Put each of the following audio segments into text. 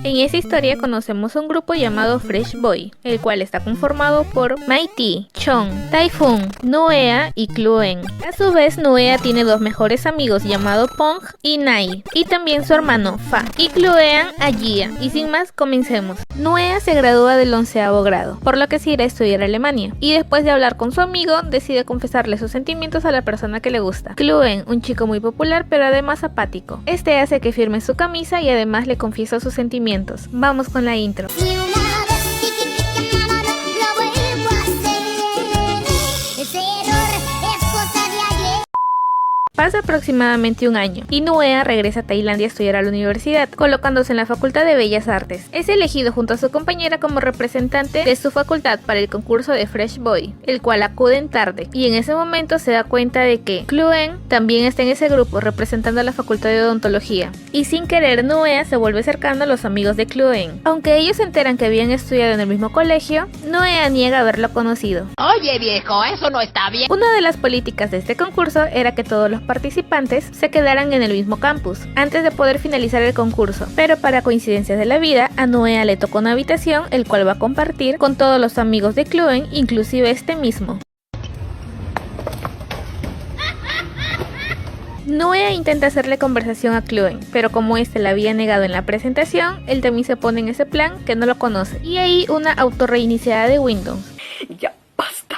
En esa historia conocemos un grupo llamado Fresh Boy, el cual está conformado por Mighty, Chong, Typhoon, Nuea y Cluen. A su vez, Nuea tiene dos mejores amigos llamados Pong y Nai, y también su hermano Fa, y cluean a Jia. Y sin más, comencemos. Nuea se gradúa del 11º grado, por lo que se irá a estudiar a Alemania, y después de hablar con su amigo, decide confesarle sus sentimientos a la persona que le gusta. Cluen, un chico muy popular pero además apático. Este hace que firme su camisa y además le confiesa sus sentimientos. Vamos con la intro. Pasa aproximadamente un año y Nuea regresa a Tailandia a estudiar a la universidad, colocándose en la Facultad de Bellas Artes. Es elegido junto a su compañera como representante de su facultad para el concurso de Fresh Boy, el cual acuden tarde, y en ese momento se da cuenta de que Cluen también está en ese grupo representando a la Facultad de Odontología, y sin querer Nuea se vuelve cercano a los amigos de Cluen. Aunque ellos se enteran que habían estudiado en el mismo colegio, Nuea niega haberlo conocido. Oye viejo, eso no está bien. Una de las políticas de este concurso era que todos los participantes se quedaran en el mismo campus antes de poder finalizar el concurso, pero para coincidencias de la vida, a Nuea le tocó una habitación el cual va a compartir con todos los amigos de Cluen, inclusive este mismo. Nuea intenta hacerle conversación a Cluen, pero como este la había negado en la presentación, él también se pone en ese plan que no lo conoce, y ahí una autorreiniciada de Windows. Ya basta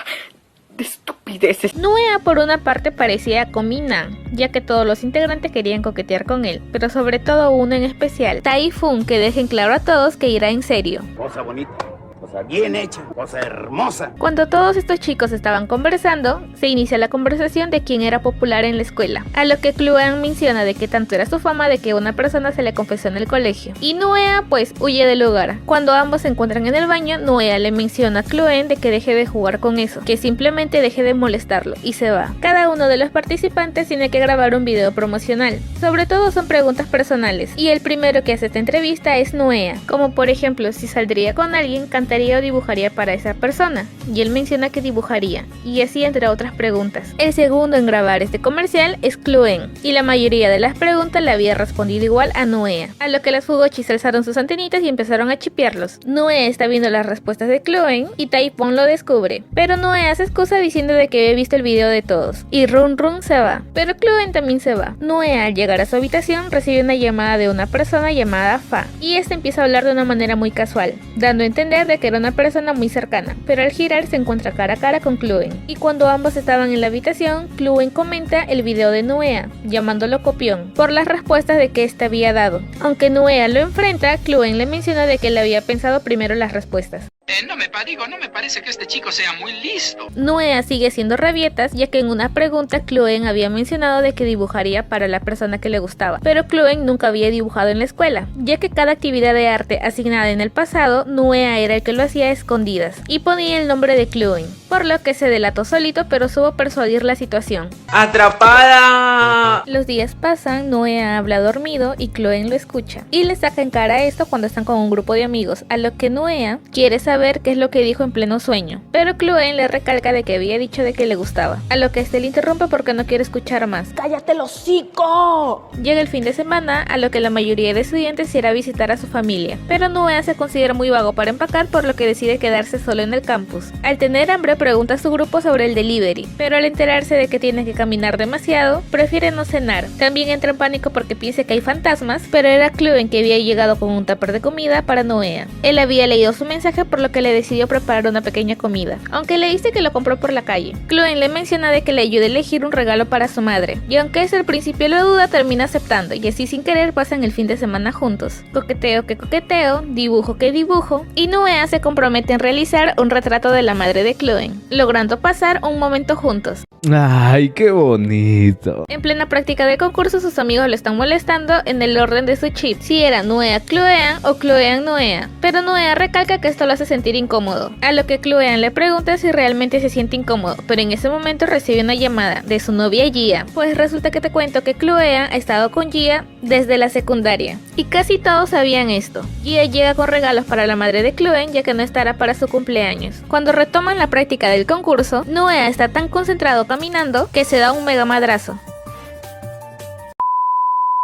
de estupideces. Nuea por una parte parecía Cominan, ya que todos los integrantes querían coquetear con él, pero sobre todo uno en especial, Typhoon, que dejen claro a todos que irá en serio. Cosa bonita, cosa bien hecha, cosa hermosa. Cuando todos estos chicos estaban conversando, se inicia la conversación de quién era popular en la escuela, a lo que Cluen menciona de que tanto era su fama de que una persona se le confesó en el colegio, y Nuea pues huye del lugar. Cuando ambos se encuentran en el baño, Nuea le menciona a Cluen de que deje de jugar con eso, que simplemente deje de molestarlo, y se va. Cada uno de los participantes tiene que grabar un video promocional, sobre todo son preguntas personales, y el primero que hace esta entrevista es Nuea, como por ejemplo si saldría con alguien, cantaría o dibujaría para esa persona, y él menciona que dibujaría, y así entre otras preguntas. El segundo en grabar este comercial es Cluen, y la mayoría de las preguntas le había respondido igual a Nuea, a lo que las Fugochis alzaron sus antenitas y empezaron a chipearlos. Nuea está viendo las respuestas de Cluen y Typhoon lo descubre, pero Nuea se excusa diciendo de que había visto el video de todos, y Run Run se va, pero Cluen también se va. Nuea al llegar a su habitación recibe una llamada de una persona llamada Fa, y este empieza a hablar de una manera muy casual, dando a entender de que era una persona muy cercana, pero al girar se encuentra cara a cara con Cluen, y cuando ambos estaban en la habitación, Cluen comenta el video de Nuea, llamándolo copión, por las respuestas de que éste había dado. Aunque Nuea lo enfrenta, Cluen le menciona de que él había pensado primero las respuestas. No me parece que este chico sea muy listo. Nuea sigue siendo rabietas, ya que en una pregunta Cluen había mencionado de que dibujaría para la persona que le gustaba, pero Cluen nunca había dibujado en la escuela, ya que cada actividad de arte asignada en el pasado, Nuea era el que lo hacía a escondidas, y ponía el nombre de Cluen, por lo que se delató solito, pero supo persuadir la situación. ¡Atrapada! Los días pasan, Nuea habla dormido y Cluen lo escucha, y le saca en cara esto cuando están con un grupo de amigos, a lo que Nuea quiere saber qué es lo que dijo en pleno sueño, pero Cluen le recalca de que había dicho de que le gustaba, a lo que este le interrumpe porque no quiere escuchar más. ¡Cállate el hocico! Llega el fin de semana, a lo que la mayoría de estudiantes irá a visitar a su familia, pero Nuea se considera muy vago para empacar, por lo que decide quedarse solo en el campus. Al tener hambre pregunta a su grupo sobre el delivery, pero al enterarse de que tiene que caminar demasiado, prefiere no cenar. También entra en pánico porque piensa que hay fantasmas, pero era Cluen que había llegado con un tupper de comida para Nuea. Él había leído su mensaje, por lo que le decidió preparar una pequeña comida, aunque le dice que lo compró por la calle. Cluen le menciona de que le ayude a elegir un regalo para su madre, y aunque es al principio lo duda, termina aceptando, y así sin querer pasan el fin de semana juntos. Coqueteo que coqueteo, dibujo que dibujo, y Nuea se compromete en realizar un retrato de la madre de Cluen, logrando pasar un momento juntos. Ay, qué bonito. En plena práctica del concurso, sus amigos lo están molestando en el orden de su chip, si era Nuea Cluean o Cluean Nuea, pero Nuea recalca que esto lo hace sentir incómodo, a lo que Cluean le pregunta si realmente se siente incómodo, pero en ese momento recibe una llamada de su novia Jia, pues resulta que te cuento que Cluean ha estado con Jia desde la secundaria, y casi todos sabían esto. Jia llega con regalos para la madre de Cluean, ya que no estará para su cumpleaños. Cuando retoman la práctica del concurso, Nuea está tan concentrado caminando que se da un mega madrazo.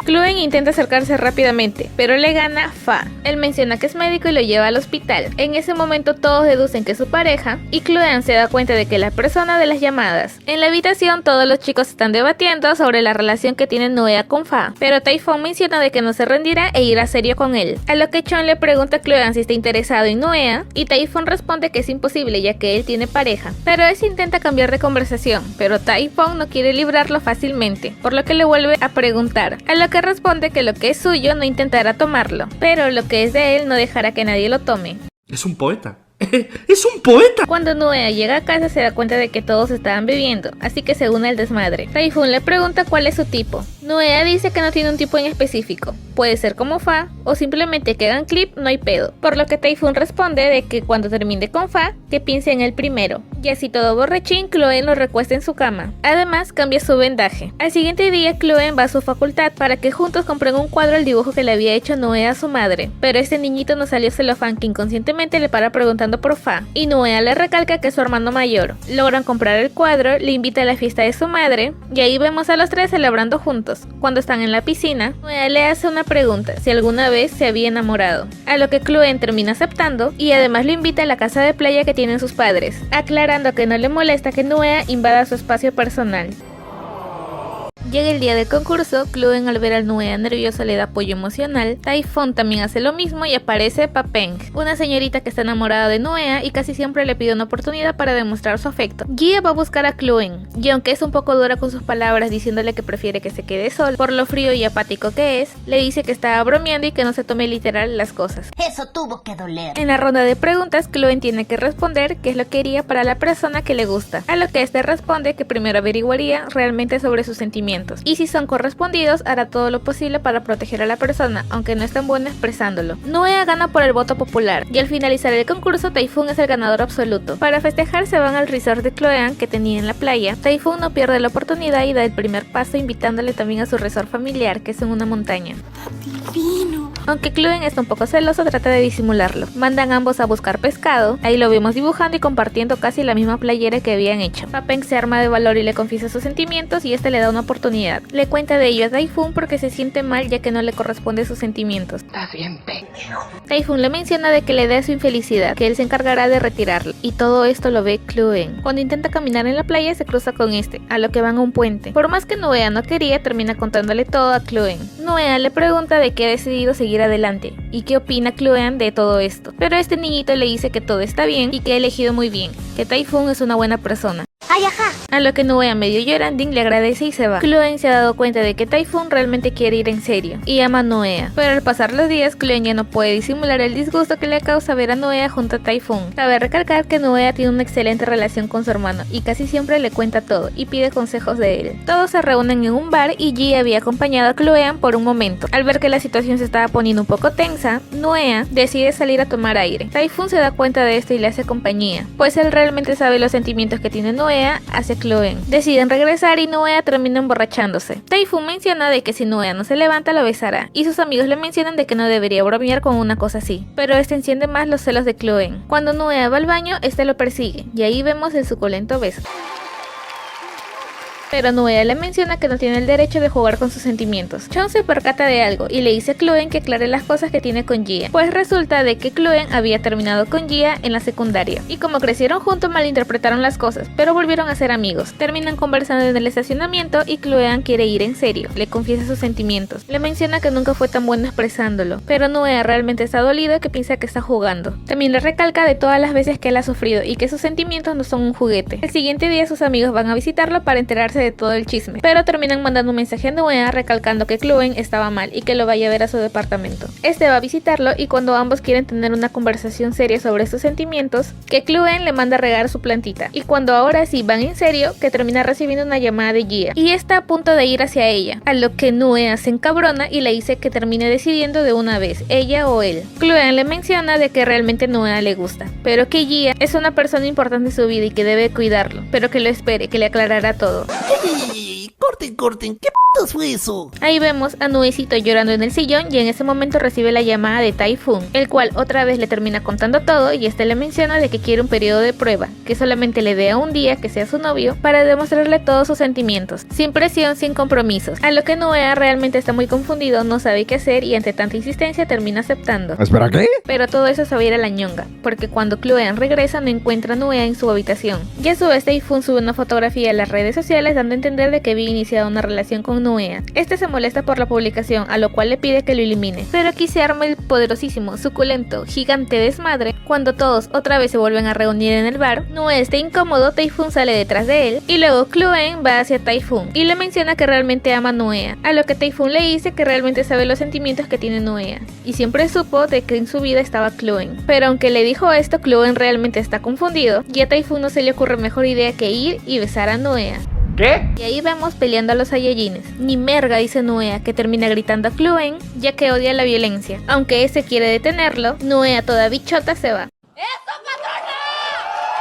Cluen intenta acercarse rápidamente, pero le gana Fa. Él menciona que es médico y lo lleva al hospital. En ese momento todos deducen que es su pareja y Cluen se da cuenta de que la persona de las llamadas. En la habitación todos los chicos están debatiendo sobre la relación que tiene Nuea con Fa, pero Typhon menciona de que no se rendirá e irá serio con él. A lo que Chon le pregunta a Cluen si está interesado en Nuea y Typhon responde que es imposible ya que él tiene pareja, pero él intenta cambiar de conversación, pero Typhon no quiere librarlo fácilmente, por lo que le vuelve a preguntar, a lo que responde que lo que es suyo no intentará tomarlo, pero lo que es de él no dejará que nadie lo tome. Es un poeta. ¡Es un poeta! Cuando Nuea llega a casa se da cuenta de que todos estaban bebiendo, así que se une al desmadre. Typhon le pregunta cuál es su tipo. Nuea dice que no tiene un tipo en específico, puede ser como Fa o simplemente que hagan clip, no hay pedo. Por lo que Typhon responde de que cuando termine con Fa, que piense en él primero. Y así todo borrachín, Cluen lo recuesta en su cama. Además cambia su vendaje. Al siguiente día Cluen va a su facultad para que juntos compren un cuadro al dibujo que le había hecho Nuea a su madre. Pero este niñito no salió celofán que inconscientemente le para preguntando por Fa, y Nuea le recalca que es su hermano mayor. Logran comprar el cuadro, le invita a la fiesta de su madre, y ahí vemos a los tres celebrando juntos. Cuando están en la piscina, Nuea le hace una pregunta, si alguna vez se había enamorado, a lo que Cluen termina aceptando, y además lo invita a la casa de playa que tienen sus padres, aclarando que no le molesta que Nuea invada su espacio personal. Llega el día del concurso, Cluen al ver al Nuea nervioso le da apoyo emocional, Typhon también hace lo mismo y aparece Papeng, una señorita que está enamorada de Nuea y casi siempre le pide una oportunidad para demostrar su afecto. Gia va a buscar a Cluen, y aunque es un poco dura con sus palabras diciéndole que prefiere que se quede solo por lo frío y apático que es, le dice que está bromeando y que no se tome literal las cosas. Eso tuvo que doler. En la ronda de preguntas, Cluen tiene que responder qué es lo que haría para la persona que le gusta, a lo que este responde que primero averiguaría realmente sobre sus sentimientos. Y si son correspondidos, hará todo lo posible para proteger a la persona, aunque no es tan bueno expresándolo. Nuea gana por el voto popular, y al finalizar el concurso, Typhon es el ganador absoluto. Para festejar se van al resort de Cluen que tenía en la playa. Typhon no pierde la oportunidad y da el primer paso invitándole también a su resort familiar, que es en una montaña. Divino. Aunque Cluen está un poco celoso, trata de disimularlo. Mandan ambos a buscar pescado, ahí lo vemos dibujando y compartiendo casi la misma playera que habían hecho. Papeng se arma de valor y le confiesa sus sentimientos y este le da una oportunidad. Le cuenta de ello a Typhon porque se siente mal ya que no le corresponde sus sentimientos. Está bien, pendejo. Typhon le menciona de que le dé su infelicidad, que él se encargará de retirarlo, y todo esto lo ve Cluen. Cuando intenta caminar en la playa se cruza con este, a lo que van a un puente. Por más que Nuea no quería, termina contándole todo a Cluen. Nuea le pregunta de qué ha decidido seguir adelante y qué opina Cluen de todo esto, pero este niñito le dice que todo está bien y que ha elegido muy bien, que Typhon es una buena persona. ¡Ay, ajá! A lo que Nuea medio llorandín le agradece y se va. Cluen se ha dado cuenta de que Typhon realmente quiere ir en serio y ama a Nuea, pero al pasar los días Cluen ya no puede disimular el disgusto que le causa ver a Nuea junto a Typhon. Cabe recalcar que Nuea tiene una excelente relación con su hermano y casi siempre le cuenta todo y pide consejos de él. Todos se reúnen en un bar y Ji había acompañado a Cluen por un momento. Al ver que la situación se estaba poniendo un poco tensa, Nuea decide salir a tomar aire. Typhon se da cuenta de esto y le hace compañía, pues él realmente sabe los sentimientos que tiene Nuea hacia Cluen. Deciden regresar y Nuea termina emborrachándose. Typhon menciona de que si Nuea no se levanta lo besará, y sus amigos le mencionan de que no debería bromear con una cosa así, pero este enciende más los celos de Cluen. Cuando Nuea va al baño, este lo persigue, y ahí vemos el suculento beso. Pero Nuea le menciona que no tiene el derecho de jugar con sus sentimientos. Chon se percata de algo y le dice a Cluen que aclare las cosas que tiene con Gia, pues resulta de que Cluen había terminado con Gia en la secundaria, y como crecieron juntos malinterpretaron las cosas, pero volvieron a ser amigos. Terminan conversando en el estacionamiento y Cluen quiere ir en serio, le confiesa sus sentimientos. Le menciona que nunca fue tan bueno expresándolo, pero Nuea realmente está dolido y que piensa que está jugando. También le recalca de todas las veces que él ha sufrido y que sus sentimientos no son un juguete. El siguiente día sus amigos van a visitarlo para enterarse de todo el chisme, pero terminan mandando un mensaje a Nuea recalcando que Cluen estaba mal y que lo vaya a ver a su departamento. Este va a visitarlo y cuando ambos quieren tener una conversación seria sobre sus sentimientos, que Cluen le manda a regar su plantita, y cuando ahora sí van en serio, que termina recibiendo una llamada de Gia y está a punto de ir hacia ella, a lo que Nuea se encabrona y le dice que termine decidiendo de una vez, ella o él. Cluen le menciona de que realmente Nuea le gusta, pero que Gia es una persona importante en su vida y que debe cuidarlo, pero que lo espere, que le aclarará todo. Corten, ¿qué p*** fue eso? Ahí vemos a Nuecito llorando en el sillón y en ese momento recibe la llamada de Typhoon, el cual otra vez le termina contando todo y este le menciona de que quiere un periodo de prueba, que solamente le dé a un día que sea su novio para demostrarle todos sus sentimientos, sin presión, sin compromisos, a lo que Nuea realmente está muy confundido, no sabe qué hacer y ante tanta insistencia termina aceptando. ¿Espera qué? Pero todo eso se va a ir a la ñonga, porque cuando Chloe regresa no encuentra a Nuea en su habitación, y a su vez Typhoon sube una fotografía a las redes sociales dando a entender de que había iniciado una relación con Nuea. Este se molesta por la publicación, a lo cual le pide que lo elimine, pero aquí se arma el poderosísimo, suculento, gigante desmadre. Cuando todos otra vez se vuelven a reunir en el bar, Nuea está incómodo, Typhoon sale detrás de él y luego Chloe va hacia Typhoon y le menciona que realmente ama a Nuea, a lo que Typhoon le dice que realmente sabe los sentimientos que tiene Nuea y siempre supo de que en su vida estaba Chloe. Pero aunque le dijo esto, Chloe realmente está confundido y a Typhoon no se le ocurre mejor idea que ir y besar a Nuea. ¿Qué? Y ahí vemos peleando a los Saiyajines. Ni merga, dice Nuea, que termina gritando a Chloe, ya que odia la violencia. Aunque ese quiere detenerlo, Nuea toda bichota se va.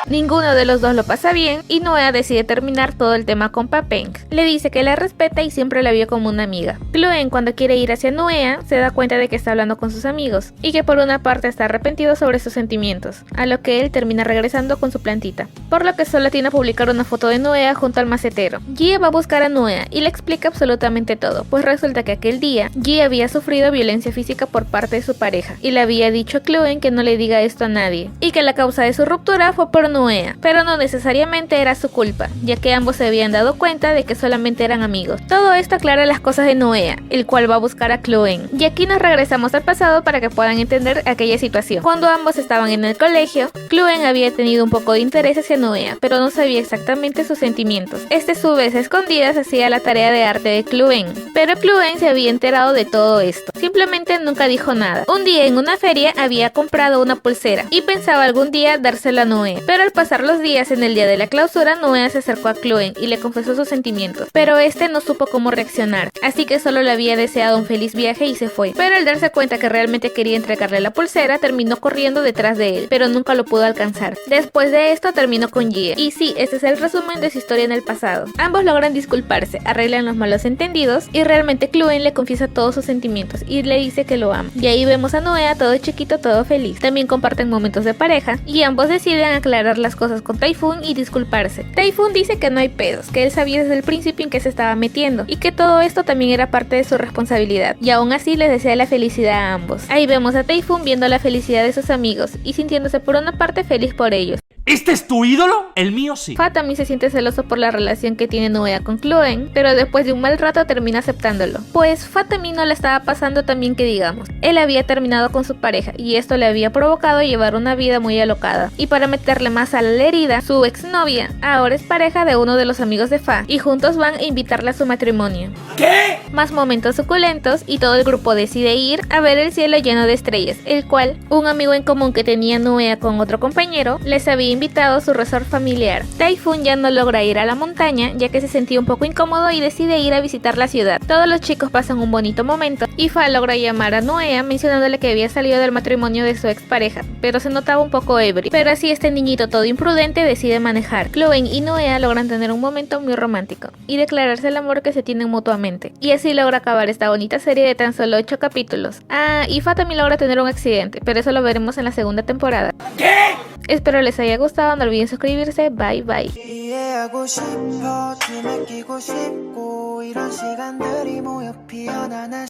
Ninguno de los dos lo pasa bien y Nuea decide terminar todo el tema con Papeng. Le dice que la respeta y siempre la vio como una amiga. Chloe, cuando quiere ir hacia Nuea, se da cuenta de que está hablando con sus amigos y que por una parte está arrepentido sobre sus sentimientos, a lo que él termina regresando con su plantita. Por lo que solo tiene a publicar una foto de Nuea junto al macetero. Jie va a buscar a Nuea y le explica absolutamente todo, pues resulta que aquel día Jie había sufrido violencia física por parte de su pareja y le había dicho a Chloe que no le diga esto a nadie y que la causa de su ruptura fue por Nuea, pero no necesariamente era su culpa, ya que ambos se habían dado cuenta de que solamente eran amigos. Todo esto aclara las cosas de Nuea, el cual va a buscar a Chloe. Y aquí nos regresamos al pasado para que puedan entender aquella situación. Cuando ambos estaban en el colegio, Chloe había tenido un poco de interés hacia Nuea, pero no sabía exactamente sus sentimientos. Este a su vez a escondidas hacía la tarea de arte de Chloe, pero Chloe se había enterado de todo esto. Simplemente nunca dijo nada. Un día en una feria había comprado una pulsera y pensaba algún día dársela a Nuea, pero al pasar los días en el día de la clausura, Nuea se acercó a Chloe y le confesó sus sentimientos, pero este no supo cómo reaccionar, así que solo le había deseado un feliz viaje y se fue. Pero al darse cuenta que realmente quería entregarle la pulsera, terminó corriendo detrás de él, pero nunca lo pudo alcanzar. Después de esto terminó con Jie. Y sí, este es el resumen de su historia en el pasado. Ambos logran disculparse, arreglan los malos entendidos y realmente Chloe le confiesa todos sus sentimientos y le dice que lo ama. Y ahí vemos a Nuea todo chiquito, todo feliz. También comparten momentos de pareja y ambos deciden aclarar las cosas con Typhoon y disculparse. Typhoon dice que no hay pedos, que él sabía desde el principio en qué se estaba metiendo y que todo esto también era parte de su responsabilidad y aún así les desea la felicidad a ambos. Ahí vemos a Typhoon viendo la felicidad de sus amigos y sintiéndose por una parte feliz por ellos. ¿Este es tu ídolo? El mío sí. Fa también se siente celoso por la relación que tiene Nuea con Chloe, pero después de un mal rato termina aceptándolo. Pues Fa también no le estaba pasando tan bien que digamos. Él había terminado con su pareja y esto le había provocado llevar una vida muy alocada. Y para meterle más a la herida, su exnovia ahora es pareja de uno de los amigos de Fa y juntos van a invitarla a su matrimonio. ¿Qué? Más momentos suculentos y todo el grupo decide ir a ver el cielo lleno de estrellas, el cual un amigo en común que tenía Nuea con otro compañero les había invitado a su resort familiar. Typhoon ya no logra ir a la montaña ya que se sentía un poco incómodo y decide ir a visitar la ciudad. Todos los chicos pasan un bonito momento y Fa logra llamar a Nuea mencionándole que había salido del matrimonio de su expareja, pero se notaba un poco ebrio. Pero así este niñito todo imprudente decide manejar. Chloe y Nuea logran tener un momento muy romántico y declararse el amor que se tienen mutuamente. Y así logra acabar esta bonita serie de tan solo 8 capítulos. Ah, y Fa también logra tener un accidente, pero eso lo veremos en la segunda temporada. ¿Qué? Espero les haya gustado, no olviden suscribirse, bye bye. 이해하고 싶어, 뒤늦기고 싶고 이런 시간들이 모여 피어나